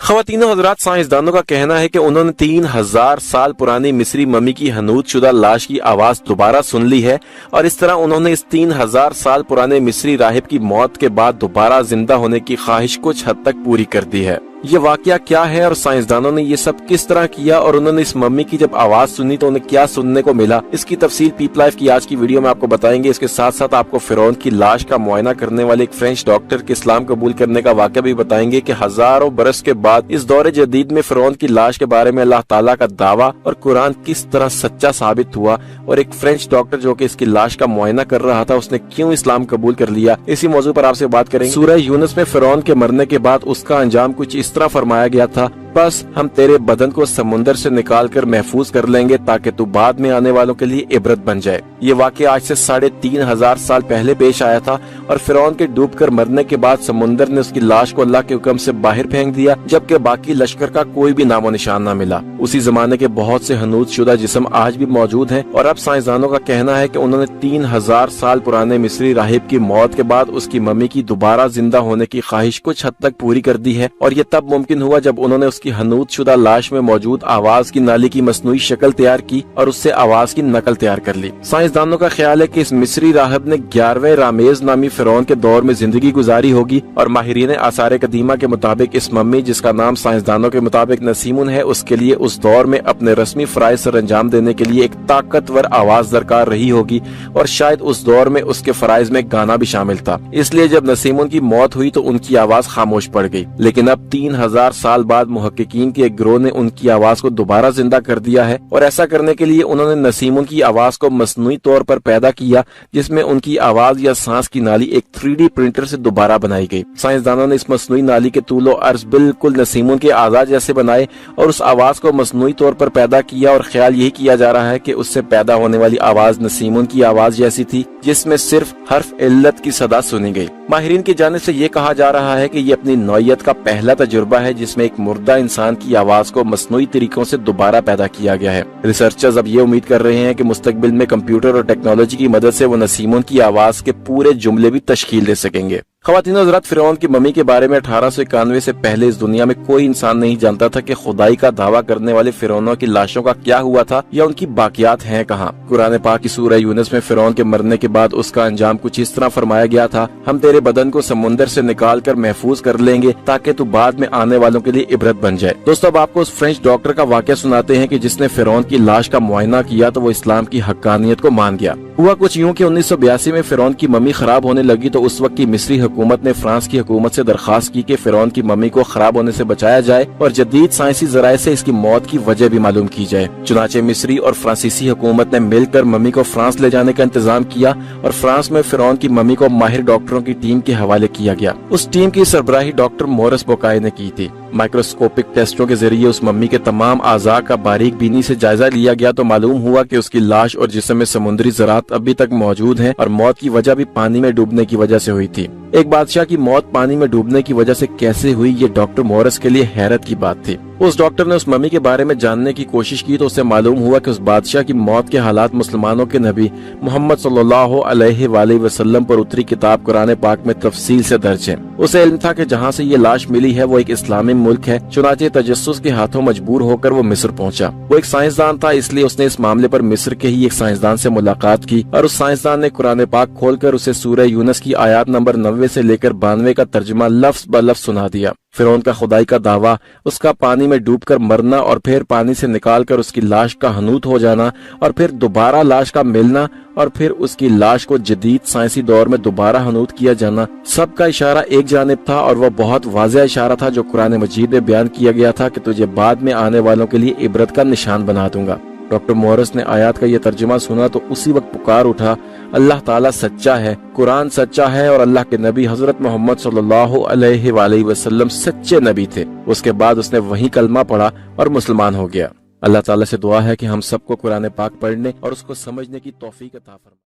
ख़वातीनो हज़रात, साइंसदानों का कहना है कि उन्होंने 3000 साल पुरानी मिस्री मम्मी की हनूद शुदा लाश की आवाज दोबारा सुन ली है और इस तरह उन्होंने इस 3000 साल पुराने मिस्री राहिब की मौत के बाद दोबारा जिंदा होने की ख्वाहिश कुछ हद तक पूरी कर दी है। ये वाकया क्या है और साइंसदानों ने ये सब किस तरह किया और उन्होंने इस मम्मी की जब आवाज सुनी तो उन्हें क्या सुनने को मिला, इसकी तफसील पीपल लाइफ की आज की वीडियो में आपको बताएंगे। इसके साथ साथ आपको फिरौन की लाश का मुआयना करने वाले एक फ्रेंच डॉक्टर के इस्लाम कबूल करने का वाकया भी बताएंगे कि हजारों बरस के बाद इस दौरे जदीद में फिरौन की लाश के बारे में अल्लाह ताला का दावा और कुरान किस तरह सच्चा साबित हुआ और एक फ्रेंच डॉक्टर जो कि इसकी लाश का मुआयना कर रहा था उसने क्यों इस्लाम कबूल कर लिया, इसी मौजू पर आपसे बात करेंगे। सूरह यूनुस में फिरौन के मरने के बाद उसका अंजाम कुछ इस तरह फरमाया गया था, बस हम तेरे बदन को समुंदर से निकाल कर महफूज कर लेंगे ताकि तू बाद में आने वालों के लिए इबरत बन जाए। ये वाकया आज से 3500 साल पहले पेश आया था और फिरौन के डूबकर मरने के बाद समुंदर ने उसकी लाश को अल्लाह के हुक्म से बाहर फेंक दिया, जबकि बाकी लश्कर का कोई भी नामो निशान न मिला। उसी जमाने के बहुत से हनूद शुदा जिस्म आज भी मौजूद हैं और अब साइंसदानों का कहना है कि उन्होंने 3000 साल पुराने मिस्री राहिब की मौत के बाद उसकी मम्मी की दोबारा जिंदा होने की ख्वाहिश कुछ हद तक पूरी कर दी है और ये तब मुमकिन हुआ जब उन्होंने की हनूद शुदा लाश में मौजूद आवाज की नाली की मसनूई शक्ल तैयार की और उससे आवाज की नकल तैयार कर ली। साइंसदानों का ख्याल है कि इस मिस्री राहिब ने 11वें रामेज नामी फिरौन के दौर में जिंदगी गुजारी होगी और माहिरीन आसार कदीमा के मुताबिक इस मम्मी, जिसका नाम साइंसदानों के मुताबिक नसीमुन है, उसके लिए उस दौर में अपने रस्मी फराइज सर अंजाम देने के लिए एक ताकतवर आवाज दरकार रही होगी और शायद उस दौर में उसके फराइज में गाना भी शामिल था। इसलिए जब नसीमुन की मौत हुई तो उनकी आवाज खामोश पड़ गई, लेकिन अब 3000 साल बाद मुहक्किकीन के एक गिरोह ने उनकी आवाज को दोबारा जिंदा कर दिया है और ऐसा करने के लिए उन्होंने नसीमुन की आवाज को मसनूई तौर पर पैदा किया, जिसमें उनकी आवाज या सांस की नाली एक 3D प्रिंटर से दोबारा बनाई गई। साइंसदानों ने इस मसनूई नाली के तूलो अर्ज बिल्कुल नसीमुन के आजाद जैसे बनाए और उस आवाज को मसनूई तौर पर पैदा किया और ख्याल यही किया जा रहा है कि उससे पैदा होने वाली आवाज नसीमुन की आवाज जैसी थी, जिसमें सिर्फ हर्फ इल्लत की सदा सुनी गई। माहिरीन की जानिब से ये कहा जा रहा है कि ये अपनी नौइयत का पहला तजुर्बा है जिसमें एक मुर्दा इंसान की आवाज को मसनूई तरीकों से दोबारा पैदा किया गया है। रिसर्चर्स अब ये उम्मीद कर रहे हैं कि मुस्तकबिल में कंप्यूटर और टेक्नोलॉजी की मदद से वो नसीमुन की आवाज के पूरे जुमले भी तश्कील दे सकेंगे। ख़वातीनो हज़रात, फिरौन की मम्मी के बारे में 1891 से पहले इस दुनिया में कोई इंसान नहीं जानता था कि खुदाई का दावा करने वाले फिरौनों की लाशों का क्या हुआ था या उनकी बाकियात हैं कहाँ। कुरान पाक की सूरह यूनुस में फिरौन के मरने के बाद उसका अंजाम कुछ इस तरह फरमाया गया था, हम तेरे बदन को समुंदर से निकाल कर महफूज कर लेंगे ताकि तू बाद में आने वालों के लिए इबरत बन जाए। दोस्तों, अब आपको उस फ्रेंच डॉक्टर का वाकया सुनाते हैं कि जिसने फिरौन की लाश का मुआयना किया तो वो इस्लाम की हक्कानियत को मान गया। हुआ कुछ यूं कि 1982 में फिरौन की मम्मी खराब होने लगी तो उस वक्त की मिस्री हुकूमत ने फ्रांस की हुकूमत से दरखास्त की कि फिरौन की मम्मी को खराब होने से बचाया जाए और जदीद साइंसी जराये से इसकी मौत की वजह भी मालूम की जाए। चुनाचे मिस्री और फ्रांसीसी हुकूमत ने मिलकर मम्मी को फ्रांस ले जाने का इंतजाम किया और फ्रांस में फिरौन की मम्मी को माहिर डॉक्टरों की टीम के हवाले किया गया। उस टीम की सरबराही डॉक्टर मोरिस बोकाये ने की थी। माइक्रोस्कोपिक टेस्टों के जरिए उस मम्मी के तमाम आज़ा का बारीक बीनी से जायजा लिया गया तो मालूम हुआ कि उसकी लाश और जिस्म में समुद्री ज़रात अभी तक मौजूद हैं और मौत की वजह भी पानी में डूबने की वजह से हुई थी। एक बादशाह की मौत पानी में डूबने की वजह से कैसे हुई, ये डॉक्टर मोरिस के लिए हैरत की बात थी। उस डॉक्टर ने उस मम्मी के बारे में जानने की कोशिश की तो उसे मालूम हुआ कि उस बादशाह की मौत के हालात मुसलमानों के नबी मोहम्मद सल्लल्लाहु अलैहि वसल्लम पर उतरी किताब कुरान पाक में तफसील से दर्ज है। उसे इल्म था कि जहाँ से ये लाश मिली है वो एक इस्लामी मुल्क है। चुनाचे तजस्सुस के हाथों मजबूर होकर वो मिस्र पहुंचा। वो एक साइंसदान था, इसलिए उसने इस मामले पर मिस्र के ही एक साइंसदान से मुलाकात की और उस साइंसदान ने कुरान पाक खोलकर उसे सूरह यूनुस की आयत नंबर 90 से लेकर 92 का तर्जुमा लफ्ज ब लफ्ज सुना दिया। फिरौन का खुदाई का दावा, उसका पानी में डूबकर मरना और फिर पानी से निकालकर उसकी लाश का हनूत हो जाना और फिर दोबारा लाश का मिलना और फिर उसकी लाश को जदीद साइंसी दौर में दोबारा हनूत किया जाना, सबका इशारा एक जानिब था और वह बहुत वाज़ेह इशारा था जो कुरान मजीद में बयान किया गया था कि तुझे बाद में आने वालों के लिए इबरत का निशान बना दूंगा। डॉक्टर मोरिस ने आयत का यह तर्जुमा सुना तो उसी वक्त पुकार उठा, अल्लाह ताला सच्चा है, कुरान सच्चा है और अल्लाह के नबी हजरत मोहम्मद सल्लल्लाहु अलैहि वसल्लम सच्चे नबी थे। उसके बाद उसने वही कलमा पढ़ा और मुसलमान हो गया। अल्लाह ताला से दुआ है कि हम सबको कुरान पाक पढ़ने और उसको समझने की तौफीक अता फरमाए।